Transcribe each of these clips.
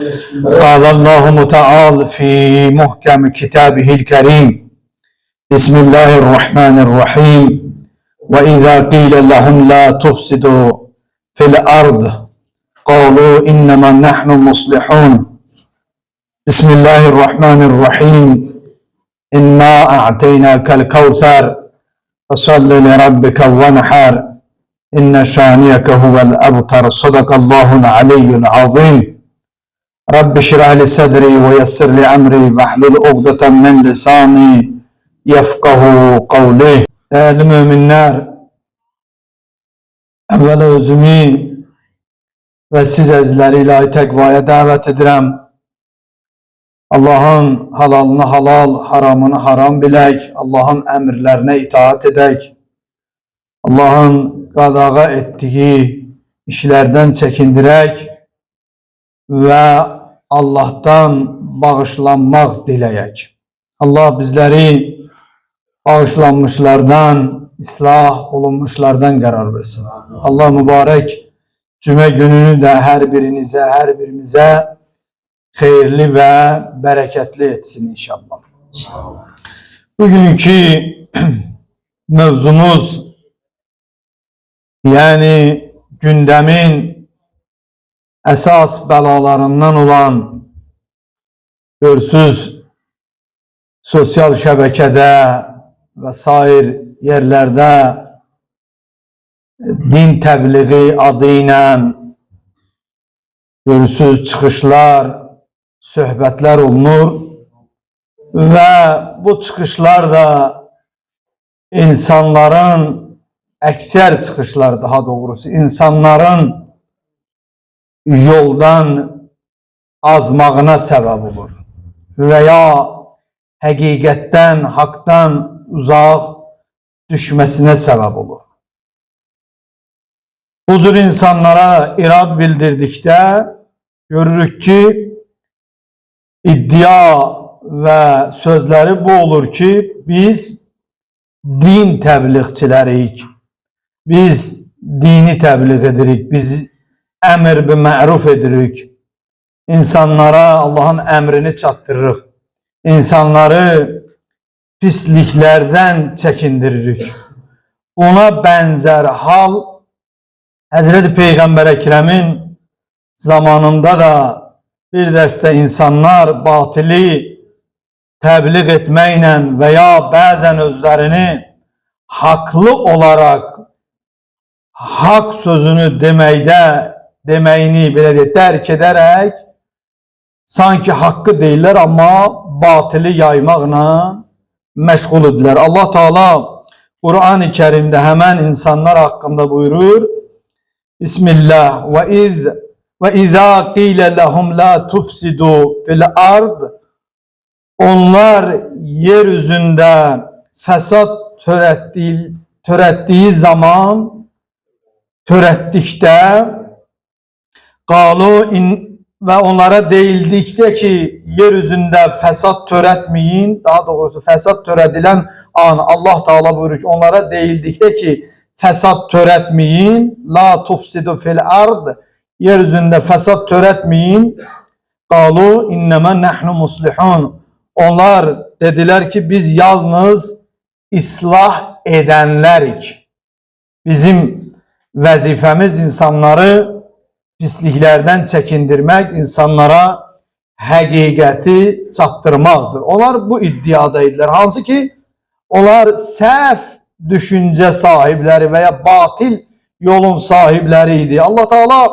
قال الله تعالى في محكم كتابه الكريم بسم الله الرحمن الرحيم وإذا قيل لهم لا تفسدوا في الأرض قالوا إنما نحن مصلحون بسم الله الرحمن الرحيم إنا أعطيناك الكوثر فصل لربك وانحر إن شانئك هو الأبتر صدق الله العلي العظيم رب اشرح لي صدري ويسر لي أمري واحلل عقدة من لساني يفقه قولي. Değerli müminler, evvela özümü ve siz əzizləri ilahi təqvaya dəvət edirəm. Allah'ın halalını halal, haramını haram bilək, Allah'ın əmrlərinə itaat edək, Allah'ın qadağa etdiyi işlərdən çəkindirək və Allah'tan bağışlanmaq diləyək. Allah bizləri bağışlanmışlardan, islah olunmuşlardan qərar versin. Allah mübarək cümə gününü də hər birimizə xeyirli və bərəkətli etsin inşallah. Bugünkü mövzumuz, yəni gündəmin əsas bəlalarından olan, görsüz sosial şəbəkədə və sair yerlərdə din təbliği adı ilə görürsüz çıxışlar, söhbətlər olunur və bu çıxışlar da insanların, əksər çıxışlar daha doğrusu, insanların yoldan azmağına səbəb olur və ya həqiqətdən, haqdan uzaq düşməsinə səbəb olur. Bu cür insanlara irad bildirdikdə görürük ki, iddia və sözləri bu olur ki, biz din təbliğçiləriyik, biz dini təbliğ edirik, biz əmr bi məruf edirik, insanlara Allah'ın əmrini çatdırırıq, insanları pisliklərdən çəkindiririk. Buna bənzər hal Həzreti Peyğəmbər Əkrəmin zamanında da bir dəstə insanlar batili təbliğ etməklə və ya bəzən özlərini haqlı olaraq haqq sözünü deməyini belə dərk edərək sanki haqqı deyirlər, amma batili yaymaqla məşğul edirlər. Allah Teala Kur'an-ı Kerim'de hemen insanlar hakkında buyurur. Bismillah. Ve izâ qîle lehum la tufsidû fil ard. Onlar yeryüzünde fesat törətdiyi zaman, törətdikdə, qalu ve onlara deyildikdə ki, yeryüzünde fesat törətməyin, daha doğrusu fesat törədilen an Allah Teala buyurur ki, onlara deyildikdə ki, fesat törətməyin, la tufsidu fil ard, yeryüzünde fesat törətməyin, qalu innəmə nəhnu muslihun. Onlar dediler ki, biz yalnız islah edenlerik. Bizim vəzifəmiz insanları pisliklerden çekindirmek, insanlara həqiqəti çatdırmaqdır. Onlar bu iddiadaydılar. Hansı ki, onlar səhv düşünce sahipleri veya batil yolun sahipleri idi. Allah Teala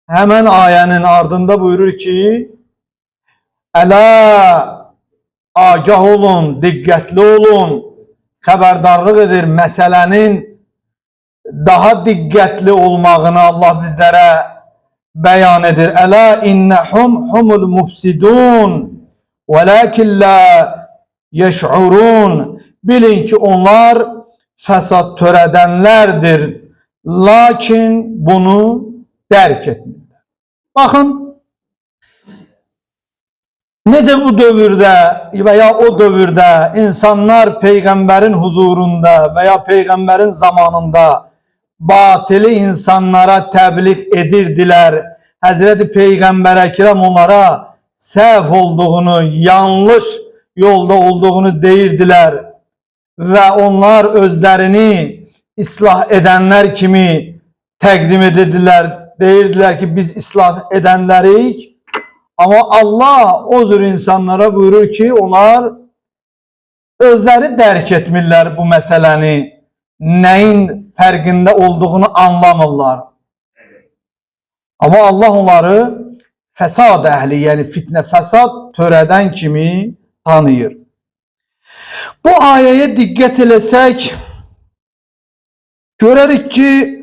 hemen ayenin ardında buyurur ki, Ələ agah olun, diqqətli olun, xəbərdarlıq edir. Məsələnin daha diqqətli olmağını Allah bizlere beyan edir. Ələ innəhum humul mufsidun velakin la yeş'urun. Bilin ki onlar fesat törədenlerdir, lakin bunu dərk etmirlər. Bakın, necə bu dövrdə veya o dövrdə insanlar peygamberin huzurunda veya peygamberin zamanında batili insanlara təbliğ edirdiler. Hazreti Peygamber Ekrem onlara səhv olduğunu, yanlış yolda olduğunu deyirdiler ve onlar özlerini ıslah edenler kimi təqdim edirdiler. Deyirdiler ki biz ıslah edenlerik. Ama Allah o cür insanlara buyurur ki onlar özleri dərk etmirlər bu meseleni. Neyin fərqində olduğunu anlamırlar. Ama Allah onları fesad ehli, yani fitne fesad töreden kimi tanıyır. Bu ayeye dikkat etsek görürük ki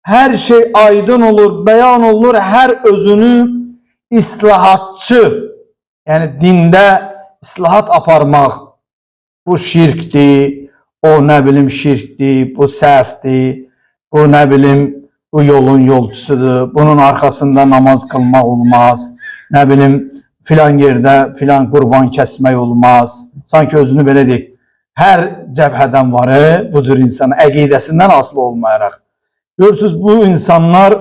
her şey aydın olur, beyan olur, her özünü islahatçı, yani dinde islahat aparmak, bu şirkti, o ne bileyim şirkti, bu səhvdi, bu ne bileyim bu yolun yolcusudur, bunun arkasında namaz kılmak olmaz, ne bileyim filan yerde filan kurban kesmek olmaz. Sanki özünü belə deyik, her cəbhədən varı bu cür insanın əqidəsindən asılı olmayarak. Görürsünüz bu insanlar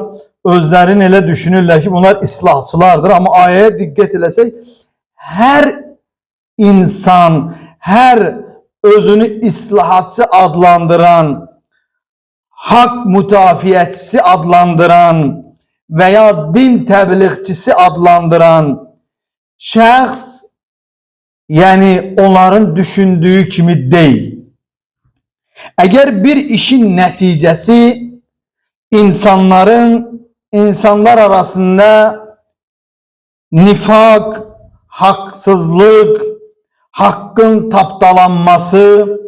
özlerini elə düşünürlər ki bunlar islahçılardır, ama ayeye dikkat etsek her insan, her özünü islahatçı adlandıran, hak mütafiyetçisi adlandıran veya din tebliğçisi adlandıran şəxs, yani onların düşündüğü kimi değil. Eğer bir işin neticesi insanlar arasında nifak, haksızlık, hakkın taptalanması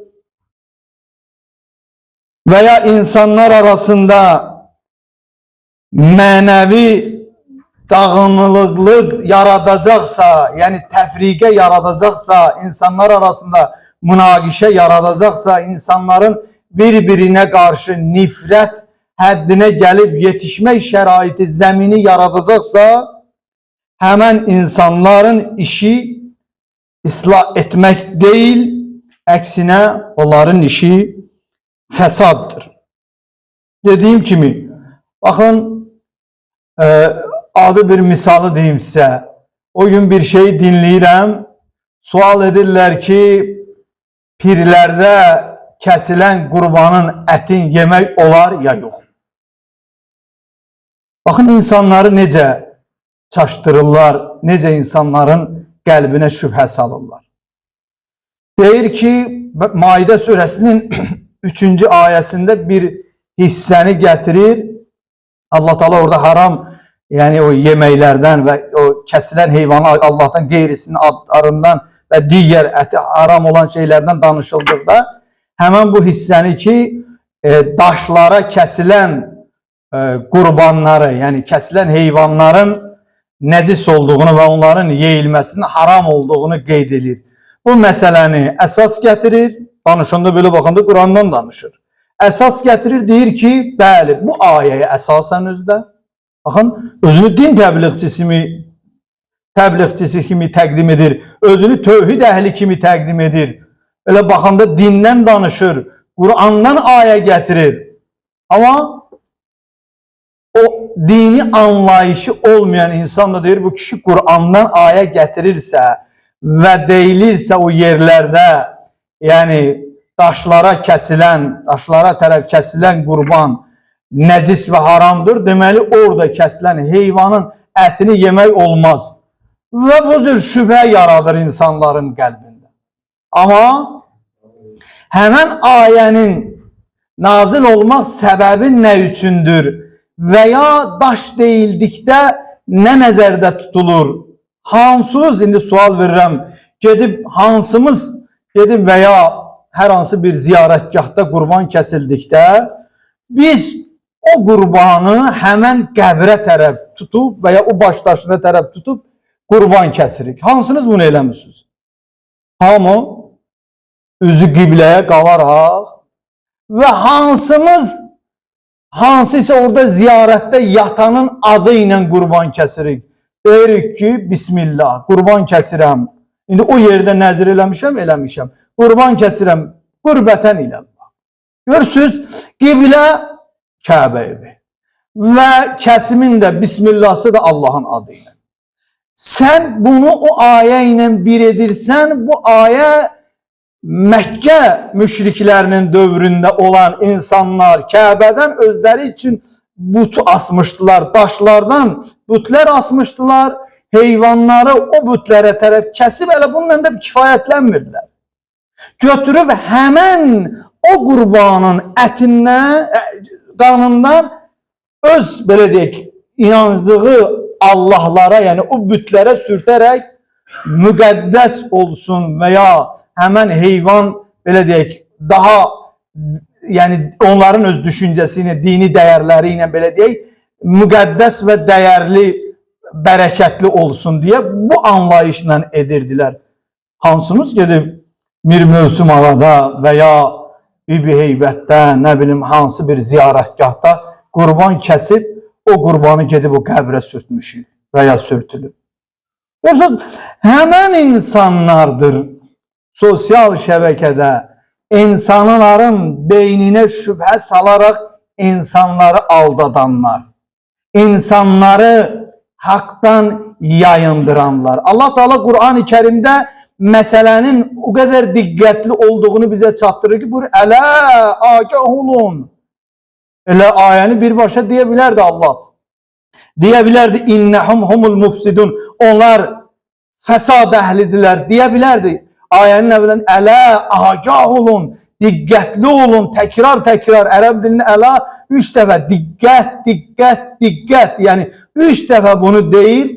veya insanlar arasında manevi dağınıklık yaradacaksa, yani tefrike yaradacaksa, insanlar arasında münakişe yaradacaksa, insanların birbirine karşı nifret haddine gelip yetişmek şəraiti, zemini yaradacaksa, hemen insanların işi ıslah etmek değil, aksine onların işi fesaddır. Dediğim kimi, bakın adı bir misalı diyeyim size. O gün bir şey dinleyirəm, sual edirlər ki, pirlerde kesilen kurbanın etin yemek olar ya yok. Bakın insanları necə çaşdırırlar, necə insanların qəlbinə şübhə salırlar. Deyir ki, Maide suresinin 3. ayesinde bir hissəni getirir. Allah Teala orada haram, yani o yemeklerden ve o kesilen heyvanı Allah'tan qeyrisinin adlarından ve diğer eti haram olan şeylerden danışıldıqda hemen bu hissəni ki daşlara kesilen kurbanları, yani kesilen heyvanların necis olduğunu ve onların yeyilmesinin haram olduğunu qeyd edir. Bu meseleni esas getirir. Danışanda böyle bakanda Kur'an'dan danışır. Esas getirir, deyir ki, bəli, bu ayeye esasen özdə. Bakın, özünü din təbliğçisi kimi təqdim edir. Özünü tövhid əhli kimi təqdim edir. Öyle bakanda dindən danışır. Kur'an'dan aye getirir. Ama o dini anlayışı olmayan insan da deyir, bu kişi Kur'an'dan aye getirirse ve deyilirse o yerlerde, yani daşlara tərəf kesilen kurban necis ve haramdır. Deməli orada kesilen heyvanın etini yemek olmaz. Ve bu cür şübhə yaradır insanların qəlbində. Ama hemen ayenin nazil olmak sebebi ne üçündür? Veya daş deyildikdə ne nəzərdə tutulur? Hansınız, indi sual verirəm, hansımız gedib veya her hansı bir ziyarətgahda kurban kesildikdə biz o kurbanı hemen qəbrə tərəf tutup veya o başdaşına tərəf tutup kurban kesirik. Hansınız bunu eləmişsiniz? Hamı üzü qibləyə qalaraq ve hansı ise orada ziyarette yatanın adı ilə kurban kesirik. Deyirik ki, Bismillah, kurban kesirəm. İndi o yerde nəzir eləmişəm. Kurban kesirəm, qürbətən ilə. Görürsünüz, qiblə Kəbə evi. və kəsimin də Bismillahsı da Allahın adı ilə. Sən bunu o ayə ilə bir edirsən, bu ayə Məkkə müşriklərinin dövründə olan insanlar Kəbədən özləri üçün but asmışdılar, daşlardan bütlər asmışdılar, heyvanları o bütlərə tərəf kəsib, elə bununla da kifayətlənmirdilər. Götürüb həmən o qurbanın ətindən, qanından öz, belə deyək, inandığı Allahlara, yəni o bütlərə sürtərək müqəddəs olsun və ya həmən heyvan, belə deyək, daha, yəni onların öz düşüncəsi ilə, dini dəyərləri ilə, belə deyək, müqəddəs və dəyərli, bərəkətli olsun deyə bu anlayışla edirdilər. Hansımız gedib Mir Mövsüm Ağada və ya Bibi Heybətdə, nə bilim, hansı bir ziyarətgahda qurban kəsib, o qurbanı gedib o qəbrə sürtmüşük və ya sürtülüb. Yoxsa həmən insanlardır sosial şəbəkədə insanların beyninə şübhə salaraq insanları aldadanlar, insanları haqdan yayındıranlar. Allah Teala Qur'an-ı Kərimdə məsələnin o qədər diqqətli olduğunu bizə çatdırır ki, bu ələ agah olun. Elə ayəni birbaşa deyə bilərdi Allah. Deyə bilərdi innəhum humul mufsidun. Onlar fəsad əhlidirlər deyə bilərdi. Ayənin əvvələn ələ agah olun, diqqətli olun, təkrar ərəb dilində ələ 3 dəfə diqqət, yəni 3 dəfə bunu deyir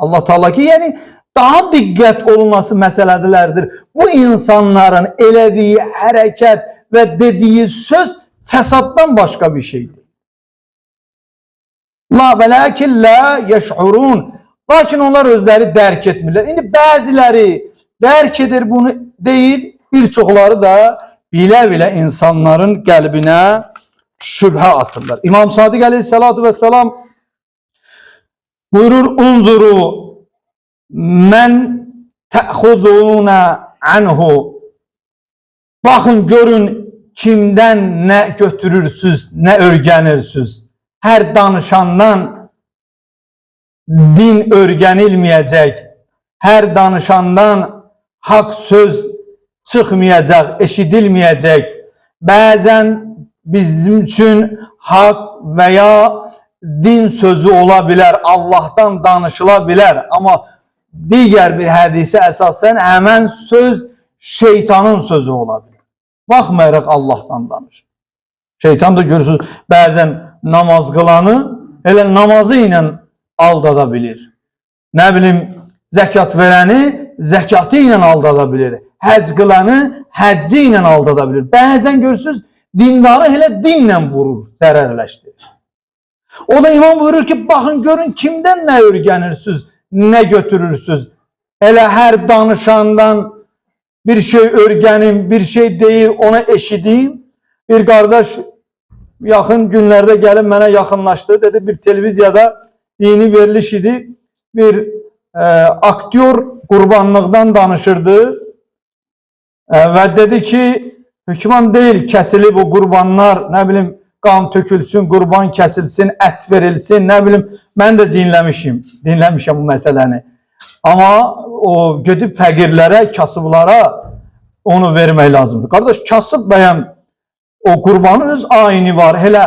Allah Teala ki, yəni daha diqqət olunması məsələlərdir. Bu insanların elədiyi hərəkət və dediyi söz fəsaddan başqa bir şeydir. La velakin la yeş'urun. Lakin onlar özləri dərk etmirlər. İndi bəziləri dərk edir bunu deyir, bir çoxları da bilə-bilə insanların qəlbinə şübhə atırlar. İmam Sadiq aleyhissalatu vesselam buyurur, unzuru mən təxuzuna anhu. Baxın, görün kimdən nə götürürsüz, nə örgənirsiniz. Hər danışandan din örgənilməyəcək, hər danışandan haqq söz çıxmayacaq, eşidilməyəcək. Bəzən bizim üçün haqq və ya din sözü ola bilər, Allahdan danışıla bilər. Amma digər bir hədisə əsasən həmən söz şeytanın sözü ola bilər. Baxmayaraq Allahdan danışır. Şeytan da görürsünüz, bəzən namaz qılanı elə namazı ilə aldada bilir. Nə bilim, zəkat verəni zəkatı ilə aldada bilir. Həcc qılanı həcci ilə aldada bilir. Bəzən görürsünüz, dindarı elə dinlə vurur, zərərləşdirir. O da imam buyurur ki, baxın, görün kimdən nə örgənirsiniz, nə götürürsünüz. Elə hər danışandan bir şey örgənim, bir şey deyir, ona eşidim. Bir qardaş yaxın günlərdə gəlib mənə yaxınlaşdı. Dedi, bir televiziyada dini veriliş idi. Bir aktyor qurbanlıqdan danışırdı. Və dedi ki, hükman deyil, kəsilib o qurbanlar, nə bilim, qan tökülsün, qurban kəsilsin, ət verilsin, nə bilim, mən də dinləmişəm bu məsələni. Amma o gedib fəqirlərə, kasıblara onu vermək lazımdır. Qardaş, kasıb bəyəm o qurbanın öz ayini var, elə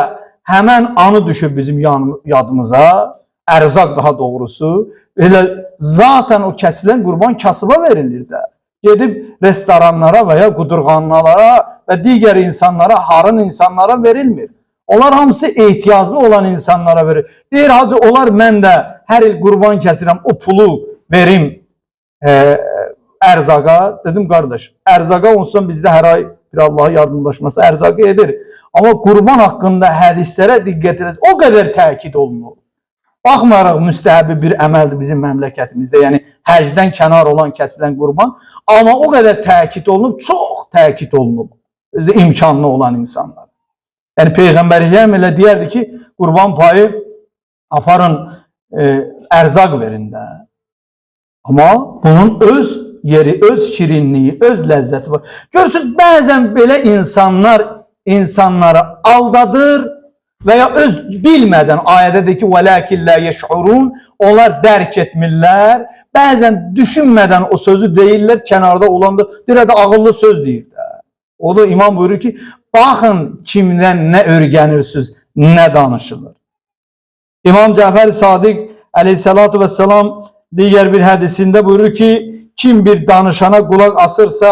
həmən anı düşüb bizim yadımıza, ərzaq daha doğrusu, elə zaten o kəsilən qurban kasıba verilir də. Gedib restoranlara və ya qudurğanlara və digər insanlara, harın insanlara verilmir. Onlar hamısı ehtiyaclı olan insanlara verir. Deyir, hacı, onlar mən də hər il qurban kəsirəm, o pulu verim ərzaqa. Dedim, qardaş, ərzaqa olsun bizdə hər ay bir Allah'a yardımlaşması ərzaqı edir. Amma qurban haqqında hədislərə diqqət edin. O qədər təkid olunur. Baxmayaraq müstəhəbi bir əməldir bizim məmləkətimizdə. Yəni, həcdən kənar olan kəsilən qurban. Amma o qədər təkid olunub, çox təkid olunub. İmkanlı olan insanlar. Yəni, Peyğəmbərlər elə deyərdi ki, qurban payı aparın, ərzaq verin də. Amma bunun öz yeri, öz şirinliyi, öz ləzzəti var. Görürsünüz, bəzən belə insanlar insanları aldadır, veya öz bilmədən ayədədir ki, velakin la yeş'urun, onlar dərk etmirlər. Bəzən düşünmədən o sözü deyirlər, kənarda olanda deyirlər də ağıllı söz deyirlər. O da imam buyurur ki, baxın kimdən nə öyrənirsiniz, nə danışılır. İmam Cəfər Sadiq aleyhissalatu vesselam digər bir hədisində buyurur ki, kim bir danışana qulaq asırsa,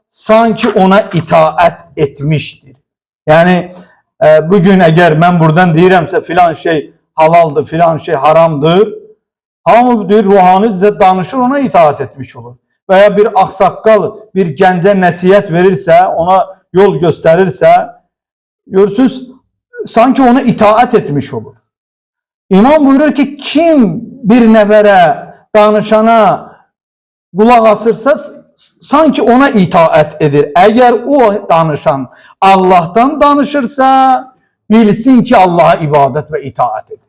sanki ona itaət etmişdir. Yəni, bugün əgər mən buradan deyirəmsə filan şey halaldır, filan şey haramdır, hamı deyir, ruhani de danışır, ona itaat etmiş olur. Veya bir aksakkal bir gence nəsihət verirsə, ona yol gösterirsə, görürsünüz, sanki ona itaat etmiş olur. İmam buyurur ki, kim bir nəfərə, danışana qulaq asırsa, sanki ona itaat edir. Eğer o danışan Allah'tan danışırsa, bilsin ki Allah'a ibadet ve itaat edir.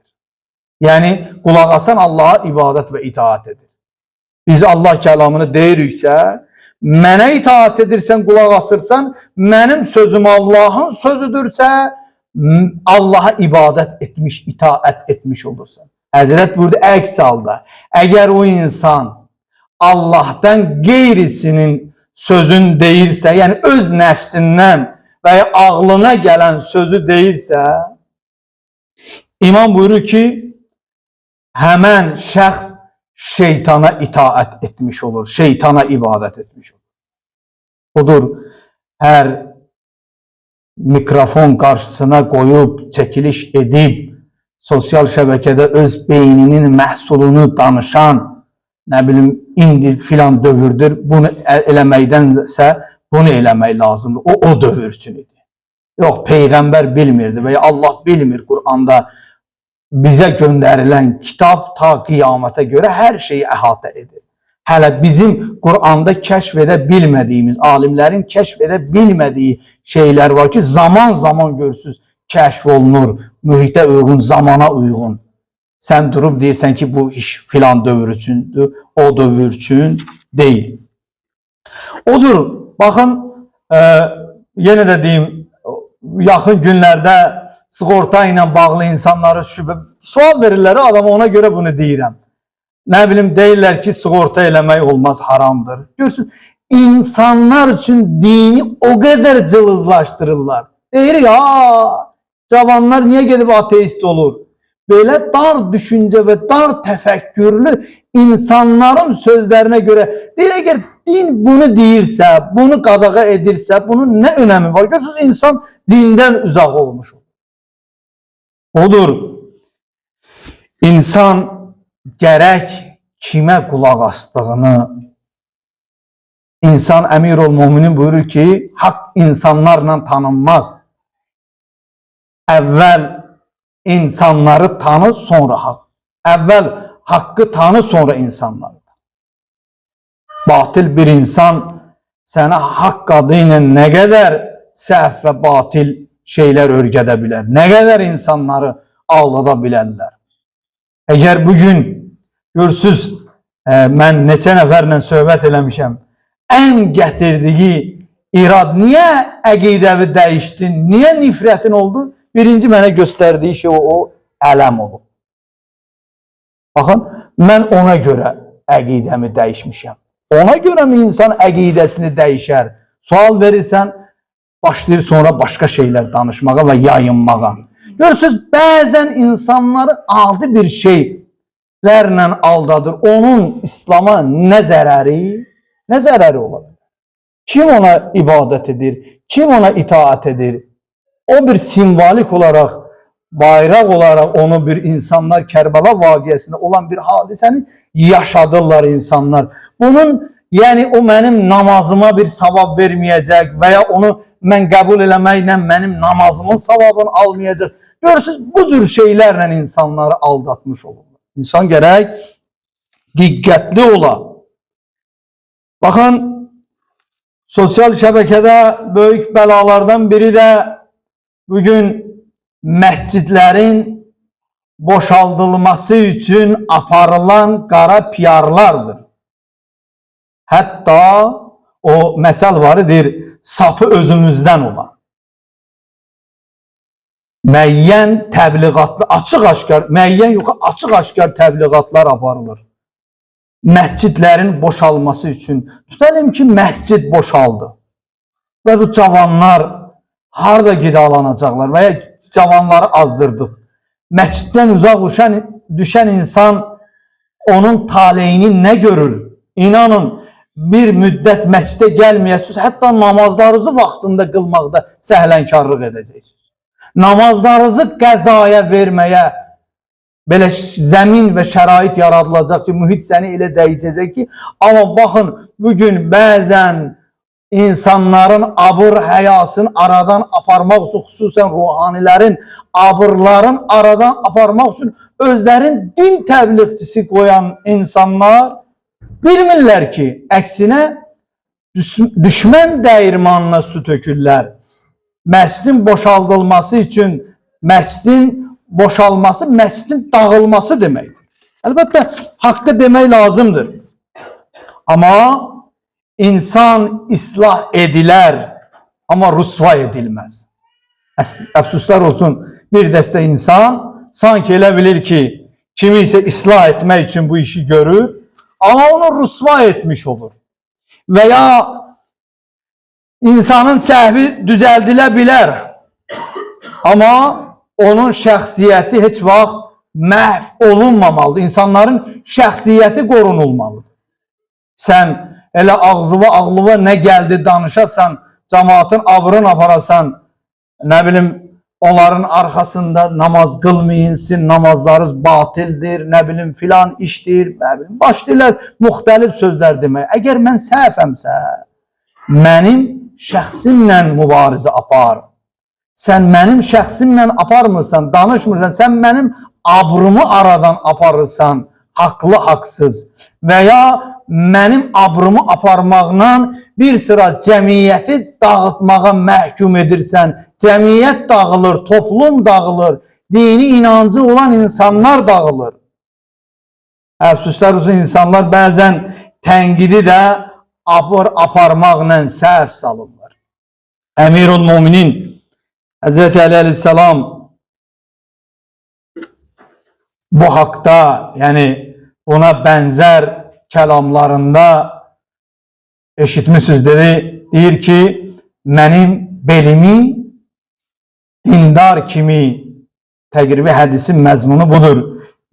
Yani qulaq asan Allah'a ibadet ve itaat edir. Biz Allah kəlamını deyiriksə, mənə itaat edirsən, qulaq asırsan, mənim sözüm Allah'ın sözüdürsə, Allah'a ibadet etmiş, itaat etmiş olursan. Həzrət burada əks halda, eğer o insan Allah'tan qeyrisinin sözün deyirsə, yəni öz nəfsindən veya ağlına gelen sözü deyirsə, İmam buyurur ki, həmən şəxs şeytana itaat etmiş olur, şeytana ibadet etmiş olur. Odur, her mikrofon karşısına koyup, çekiliş edip, sosyal şəbəkədə öz beyninin məhsulunu danışan, ne bileyim, indi filan dövürdür, bunu eləməkdənsə, bunu eləmək lazımdır. O dövr üçün idi. Yox, Peyğəmbər bilmirdi veya Allah bilmir Kur'an'da bize gönderilen kitap ta kıyamete göre her şeyi əhatə edir. Hələ bizim Kur'an'da keşfede bilmediğimiz, alimlerin keşfede bilmediği şeyler var ki zaman zaman görürsüz kəşf olunur, mühitə uygun, zamana uygun. Sen durup deyirsən ki bu iş filan dövr üçündür, o dövr üçün değil. Odur, bakın yine de diyeyim, yakın günlerde sigorta ile bağlı insanlara sual verirler, adama ona göre bunu deyirəm. Ne bileyim, deyirlər ki sigorta eləmək olmaz, haramdır. Görürsünüz, insanlar için dini o kadar cılızlaştırırlar. Deyir ya, cavanlar niye gedib ateist olur? Böyle dar düşünce ve dar təfəkkürlü insanların sözlerine göre deyir, eğer din bunu deyirsə, bunu qadağa edirsə, bunun ne önemi var? Görürsünüz, insan dinden uzak olmuş olur. Odur, insan gərək kimə qulaq astığını, insan Əmirul Müminin buyurur ki, haqq insanlarla tanınmaz. Əvvəl insanları tanı, sonra haqq. Əvvəl haqqı tanı, sonra insanları tanı. Batil bir insan sənə haqq adı ilə nə qədər səhv və batil şeyler örgədə bilər. Ne kadar insanları aldada bilərlər. Eğer bugün görürsüz, mən neçə nəfərlə söhbət eləmişəm, ən gətirdiyi irad, niye əqidəvi dəyişdin, niye nifrətin oldu? Birinci mənə gösterdiği şey o ələm olub. Baxın, mən ona görə əqidəmi dəyişmişəm. Ona görə mi insan əqidəsini dəyişər? Sual verirsən, başlayır sonra başka şeyler danışmağa ve yayınmağa. Görürsünüz, bəzən insanları adi bir şeylerle aldadır. Onun İslam'a ne zararı olabilir? Kim ona ibadet edir? Kim ona itaat edir? O bir simvolik olarak, bayrak olarak onu bir insanlar Kərbala vaqiyəsində olan bir hadisəni yaşadırlar insanlar. Bunun yani o benim namazıma bir savab vermeyecek veya onu mən qəbul eləməklə mənim namazımın savabını almayacaq. Görürsünüz, bu cür şeylerle insanları aldatmış olurlar. İnsan gerek dikkatli ola. Bakın, sosyal şəbəkədə büyük belalardan biri de bugün məscidlərin boşaldılması için aparılan qara piyarlardır. Hatta o məsəl varıdır, safı özümüzden olan. müəyyən təbliğatlı, açıq-aşkar, müəyyən yox, açıq-aşkar təbliğatlar aparılır. Məscidlərin boşalması üçün. Tutalım ki, məscid boşaldı. Və bu cavanlar harada qidalanacaqlar və ya cavanları azdırdıq. Məsciddən uzaq düşən insan onun taleyini nə görür? İnanın, bir müddət məscidə gəlməyəsiniz, hətta namazlarınızı vaxtında qılmaqda səhlənkarlıq edəcəksiniz. Namazlarınızı qəzaya verməyə belə zəmin və şərait yaradılacaq ki, mühit səni elə dəyişəcək ki, amma baxın, bugün bəzən insanların abır həyasını aradan aparmaq üçün, xüsusən ruhanilərin abırların aradan aparmaq üçün özlərin din təbliğçisi qoyan insanlar bilmirlər ki, əksinə düşmən dəyirmanına su tökürlər. Məscidin boşaldılması üçün məscidin boşalması, məscidin dağılması deməkdir. Əlbəttə, haqqı demək lazımdır. Amma insan islah edilər, amma rüsva edilməz. Əfsuslar olsun, bir dəstə insan sanki elə bilir ki, kimi isə islah etmək üçün bu işi görür, amma onu rüsva etmiş olur. Və ya insanın səhvi düzəldilə bilər, amma onun şəxsiyyəti heç vaxt məhv olunmamalıdır. İnsanların şəxsiyyəti qorunulmalıdır. Sən elə ağzıva nə gəldi danışasan, cəmaatın abrını aparasan, nə bilim, onların arxasında namaz qılmayınsın, namazlarınız batildir, nə bilim, filan işdir, nə bilim, başlayırlar müxtəlif sözlər demək. Əgər mən səhvəmsə, mənim şəxsimlə mübarizə apar. Sən mənim şəxsimlə aparmırsan, danışmırsan, sən mənim abrımı aradan aparırsan, haqlı, haqsız və ya mənim abrımı aparmaqla bir sıra cəmiyyəti dağıtmağa məhkum edirsən, cəmiyyət dağılır, toplum dağılır, dini inancı olan insanlar dağılır. Əfsuslar olsun, insanlar bəzən tənqidi də aparmaqla səhv salırlar. Əmirul Müminin Həzreti Əli əleyhissalam bu haqda, yəni buna bənzər kəlamlarında eşitmişsiniz, deyir ki, mənim belimi dindar kimi, təqribi hədisin məzmunu budur,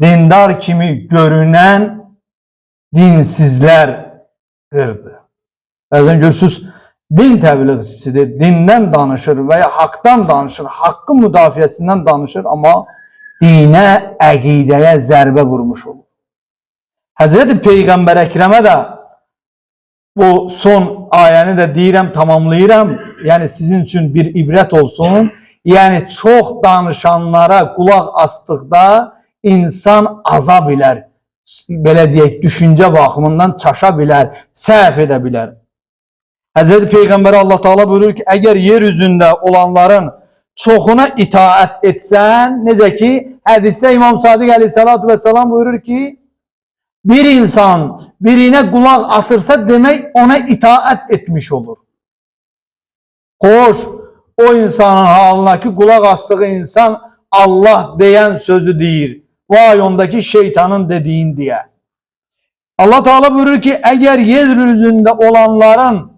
dindar kimi görünən dinsizlər qırdı. Bəzən görürsünüz, din təbliğçisidir, dindən danışır və ya haqdan danışır, haqqın müdafiəsindən danışır, amma dinə, əqidəyə zərbə vurmuş olur. Həzreti Peyğəmbər Əkrəmə də bu son ayəni də deyirəm, tamamlayıram, yəni sizin üçün bir ibrət olsun. Yəni çox danışanlara qulaq asdıqda insan aza bilər, belə deyək, düşüncə baxımından çaşa bilər, səhv edə bilər. Həzreti Peyğəmbər Allah Teala buyurur ki, əgər yer üzündə olanların çoxuna itaət etsən, necə ki, hədisdə İmam Sadiq əleyhissalatu vesselam buyurur ki, bir insan birinə qulaq asırsa demək ona itaət etmiş olur. Xoş, o insanın halına ki, qulaq asdığı insan Allah deyən sözü deyir. Vay ondaki şeytanın dediğin diye. Allah Teala buyurur ki, əgər yer üzündə olanların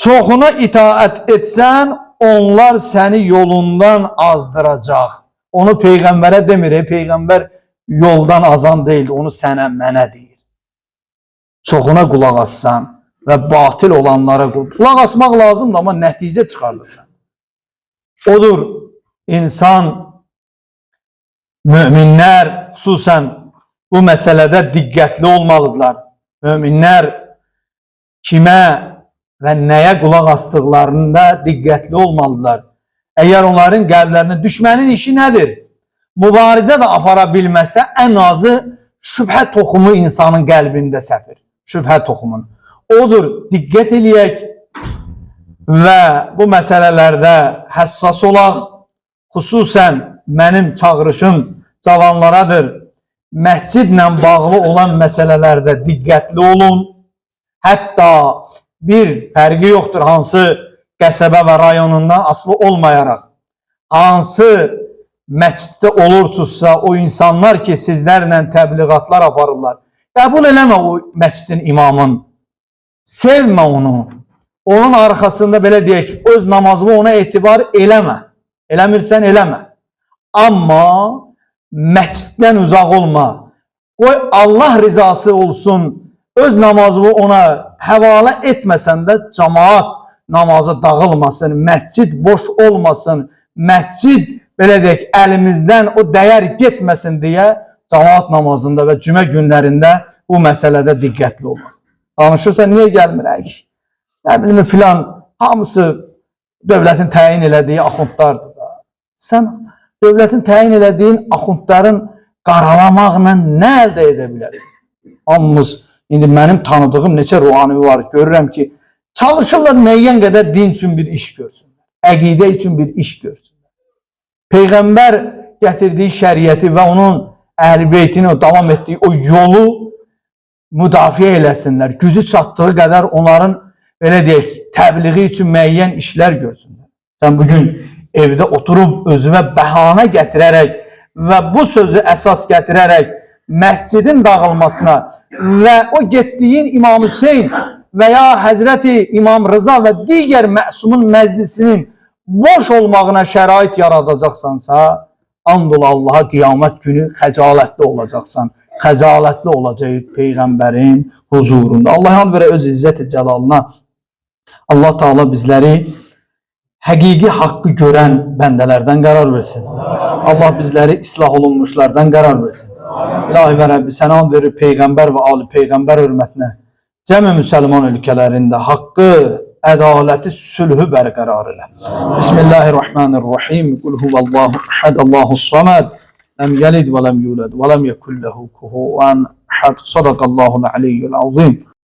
çoxuna itaət etsən, onlar səni yolundan azdıracaq. Onu Peyğəmbərə demir, Peyğəmbər yoldan azan deyildi, onu sənə, mənə deyir. Çoxuna qulaq assan və batil olanlara qulaq asmaq lazımdır, amma nəticə çıxardırsan. Odur, insan, müminlər xüsusən bu məsələdə diqqətli olmalıdırlar. Müminlər kimə və nəyə qulaq asdıqlarında diqqətli olmalıdırlar. Əgər onların qəlblərində düşmənin işi nədir? Mübarizə də apara bilməsə, ən azı şübhə toxumu insanın qəlbində səpir. Şübhə toxumunu. Odur, diqqət eləyək və bu məsələlərdə həssas olaq. Xüsusən mənim çağırışım cavanlaradır. Məscidlə bağlı olan məsələlərdə diqqətli olun. Hətta bir fərqi yoxdur, hansı qəsəbə və rayonundan asılı olmayaraq. hansı məsciddə olursunuzsa, o insanlar ki, sizlərlə təbliğatlar aparırlar, qəbul eləmə o məscidin imamın, sevmə onu, onun arxasında belə deyək, öz namazını ona etibar eləmə, eləmirsən eləmə, amma məsciddən uzaq olma, qoy Allah rizası olsun, öz namazını ona həvalə etməsən də cemaat namazı dağılmasın, məscid boş olmasın, məscid belə deyək, əlimizdən o dəyər getməsin deyə cemaat namazında və cümə günlərində bu məsələdə diqqətli olmaq. Danışırsan, niyə gəlmirək? Nə bilim, filan, hamısı dövlətin təyin elədiyi axundlardır da. Sən dövlətin təyin elədiyin axundların qaralamaqla nə əldə edə bilərsin? Hamımız, indi mənim tanıdığım neçə ruhani var, görürəm ki, çalışırlar müəyyən qədər din üçün bir iş görsünlər, əqidə üçün bir iş görsünlər. Peyğəmbər gətirdiyi şəriəti və onun əhl-i beytini davam etdiyi o yolu müdafiə eləsinlər, gücü çatdığı qədər onların, belə deyək, təbliği üçün müəyyən işlər görsünlər. Sən bugün evdə oturub özünə bəhanə gətirərək və bu sözü əsas gətirərək məscidin dağılmasına və o getdiyin İmam Hüseyin və ya Həzrəti İmam Rıza və digər məsumun məclisinin boş olmağına şərait yaradacaqsansa, and ol Allaha qiyamət günü xəcalətli olacaqsan, xəcalətli olacaq Peyğəmbərin huzurunda. Allah and verə öz izzət-i cəlalına. Allah Teala bizləri həqiqi haqqı görən bəndələrdən qərar versin. Allah bizləri islah olunmuşlardan qərar versin. İlahi və Rəbbi, sənə and verir Peyğəmbər və Ali Peyğəmbər hörmətinə. Cəmi müsəlman ölkələrində haqqı, ədaləti, sülhü bərqərar elə. Bismillahirrahmanirrahim. Qul huvallahu ahad, Allahus samad, ləm yəlid və ləm yulad və ləm yekun lehu kufuvan ahad. Sadaqallahul aliyyul azim.